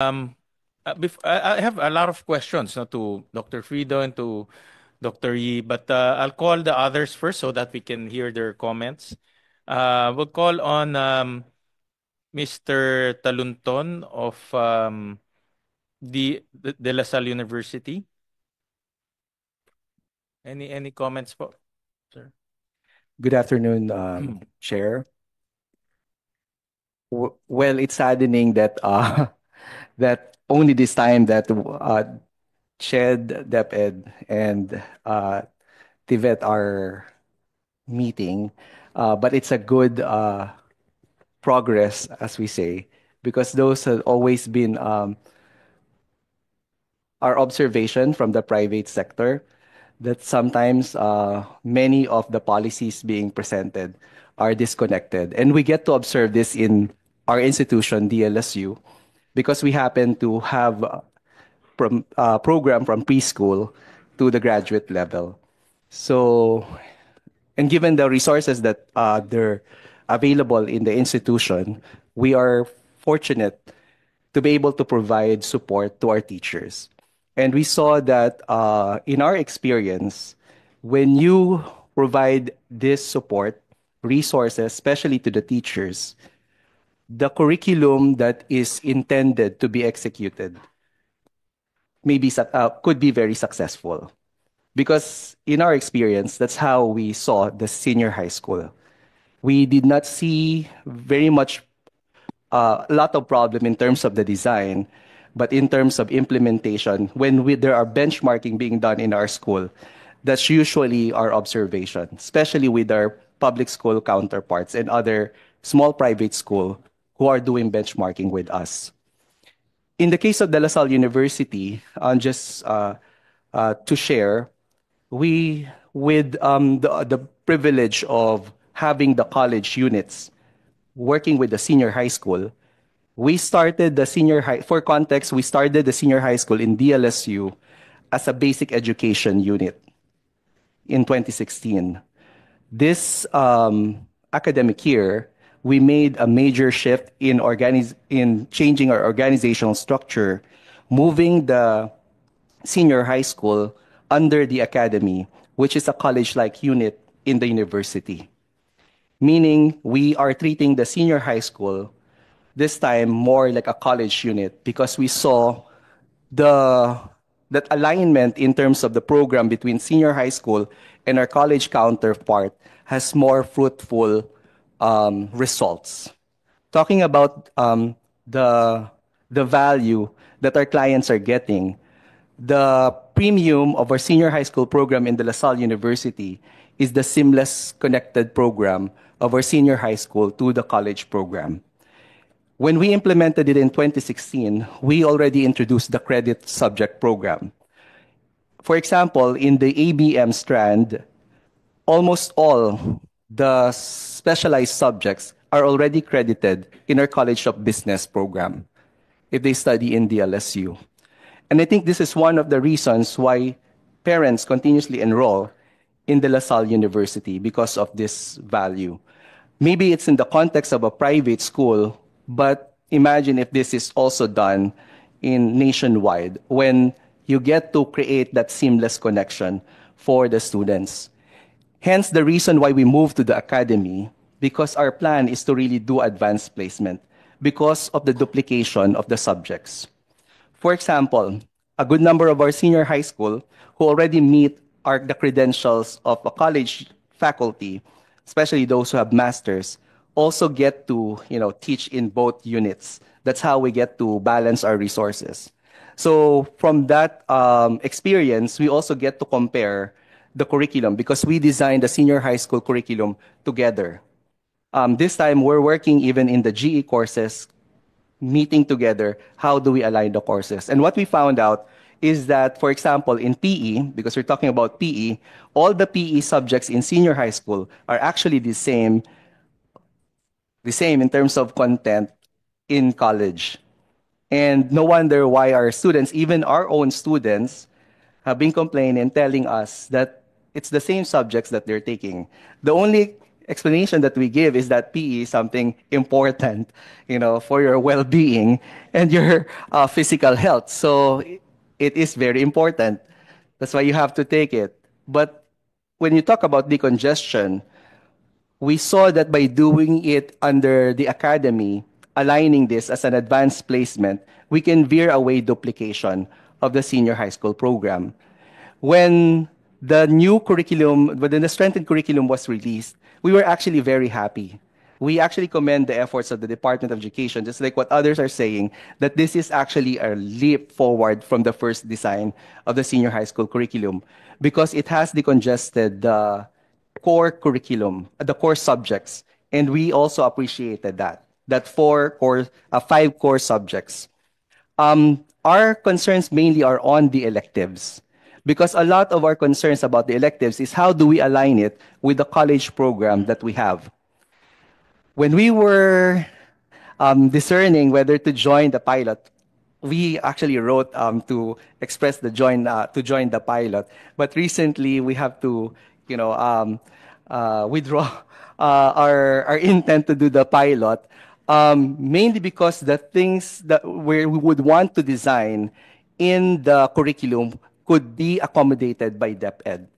I have a lot of questions to Dr. Frido and to Dr. Yi, but I'll call the others first so that we can hear their comments. We'll call on Mr. Talunton of De La Salle University. Any comments po, sir? Good afternoon, Chair. Well, it's saddening that that only this time that Ched, DepEd, and Tivet are meeting, but it's a good progress, as we say, because those have always been our observation from the private sector that sometimes many of the policies being presented are disconnected. And we get to observe this in our institution, DLSU, because we happen to have program from preschool to the graduate level. So, and given the resources that they're available in the institution, we are fortunate to be able to provide support to our teachers. And we saw that in our experience, when you provide this support, resources, especially to the teachers, the curriculum that is intended to be executed could be very successful. Because in our experience, that's how we saw the senior high school. We did not see very much a lot of problem in terms of the design, but in terms of implementation, there are benchmarking being done in our school, that's usually our observation, especially with our public school counterparts and other small private school who are doing benchmarking with us. In the case of De La Salle University, just to share, we, with the privilege of having the college units working with the senior high school, we started the senior high, for context, we started the senior high school in DLSU as a basic education unit in 2016. This academic year, we made a major shift in changing our organizational structure, moving the senior high school under the academy, which is a college-like unit in the university. Meaning we are treating the senior high school this time more like a college unit because we saw the that alignment in terms of the program between senior high school and our college counterpart has more fruitful results. Talking about the value that our clients are getting, the premium of our senior high school program in De La Salle University is the seamless connected program of our senior high school to the college program. When we implemented it in 2016, we already introduced the credit subject program. For example, in the ABM strand, almost all the specialized subjects are already credited in our College of Business program if they study in the LSU. And I think this is one of the reasons why parents continuously enroll in De La Salle University because of this value. Maybe it's in the context of a private school, but imagine if this is also done in nationwide when you get to create that seamless connection for the students. Hence the reason why we moved to the academy, because our plan is to really do advanced placement because of the duplication of the subjects. For example, a good number of our senior high school who already meet the credentials of a college faculty, especially those who have masters, also get to teach in both units. That's how we get to balance our resources. So from that experience, we also get to compare the curriculum because we designed the senior high school curriculum together. This time, we're working even in the GE courses, meeting together, how do we align the courses? And what we found out is that, for example, in PE, because we're talking about PE, all the PE subjects in senior high school are actually the same in terms of content in college. And no wonder why our students, even our own students, have been complaining and telling us that it's the same subjects that they're taking. The only explanation that we give is that PE is something important, for your well-being and your physical health. So it is very important. That's why you have to take it. But when you talk about decongestion, we saw that by doing it under the academy, aligning this as an advanced placement, we can veer away duplication of the senior high school program. When when the strengthened curriculum was released, we were actually very happy. We actually commend the efforts of the Department of Education, just like what others are saying, that this is actually a leap forward from the first design of the senior high school curriculum because it has decongested the core curriculum, the core subjects, and we also appreciated that five core subjects. Our concerns mainly are on the electives because a lot of our concerns about the electives is how do we align it with the college program that we have. When we were discerning whether to join the pilot, we actually wrote to express to join the pilot. But recently, we have to, withdraw our intent to do the pilot, mainly because the things that we would want to design in the curriculum could be accommodated by DepEd.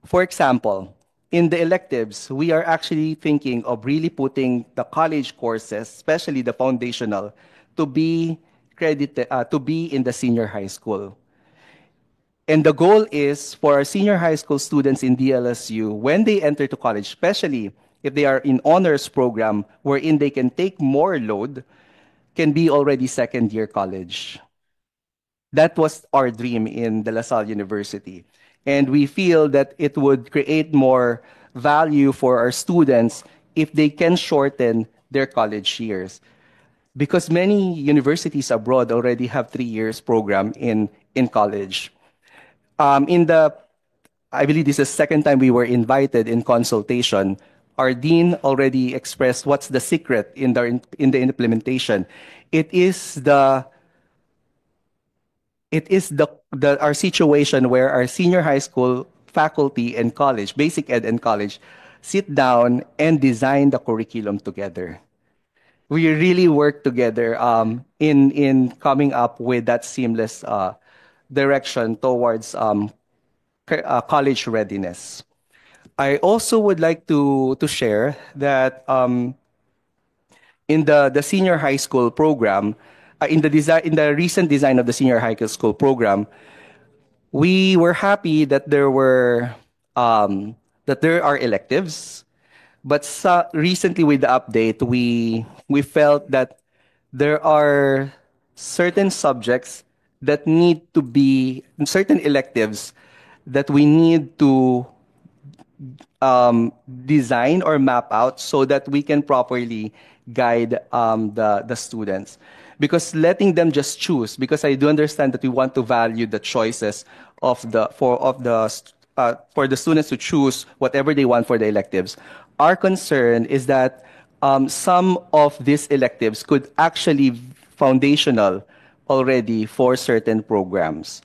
For example, in the electives, we are actually thinking of really putting the college courses, especially the foundational, to be to be in the senior high school. And the goal is for our senior high school students in DLSU, when they enter to college, especially if they are in honors program wherein they can take more load, can be already second year college. That was our dream in De La Salle University. And we feel that it would create more value for our students if they can shorten their college years. Because many universities abroad already have 3 years program in college. In the I believe this is the second time we were invited in consultation. Our dean already expressed what's the secret in the implementation. It is our situation where our senior high school faculty and college, basic ed and college, sit down and design the curriculum together. We really work together in coming up with that seamless direction towards college readiness. I also would like to share that in the senior high school program, in the recent design of the senior high school program, we were happy that there are electives, but recently with the update, we felt that there are certain subjects that need to be certain electives that we need to design or map out so that we can properly guide the students. Because letting them just choose, because I do understand that we want to value the choices for the students to choose whatever they want for the electives. Our concern is that some of these electives could actually be foundational already for certain programs.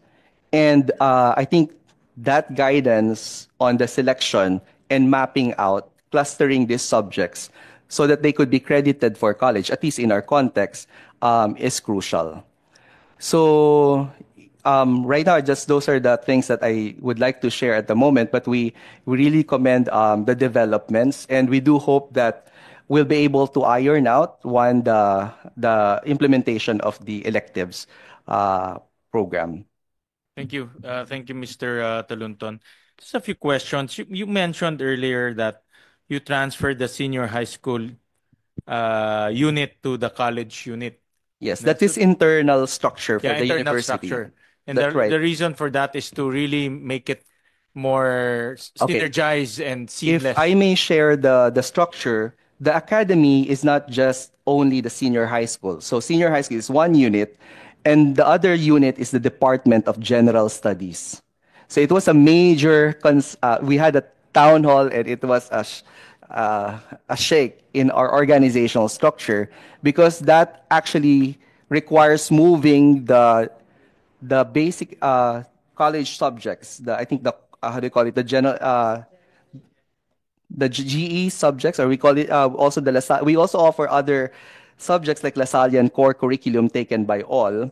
And I think that guidance on the selection and mapping out, clustering these subjects so that they could be credited for college, at least in our context, is crucial. So right now, just those are the things that I would like to share at the moment. But we really commend the developments, and we do hope that we'll be able to iron out the implementation of the electives program. Thank you. Thank you, Mr. Talunton. Just a few questions. You mentioned earlier that you transferred the senior high school unit to the college unit. Yes, that is internal structure for Yeah, the internal university. structure. And That's right. the reason for that is to really make it more Okay. synergized and If seamless. I may share the structure, the academy is not just only the senior high school. So senior high school is one unit, and the other unit is the Department of General Studies. So it was a major, we had a town hall, and it was a shake in our organizational structure because that actually requires moving the basic college subjects. I think how do you call it? the GE subjects, or we call it also the we also offer other subjects like Lasallian core curriculum taken by all.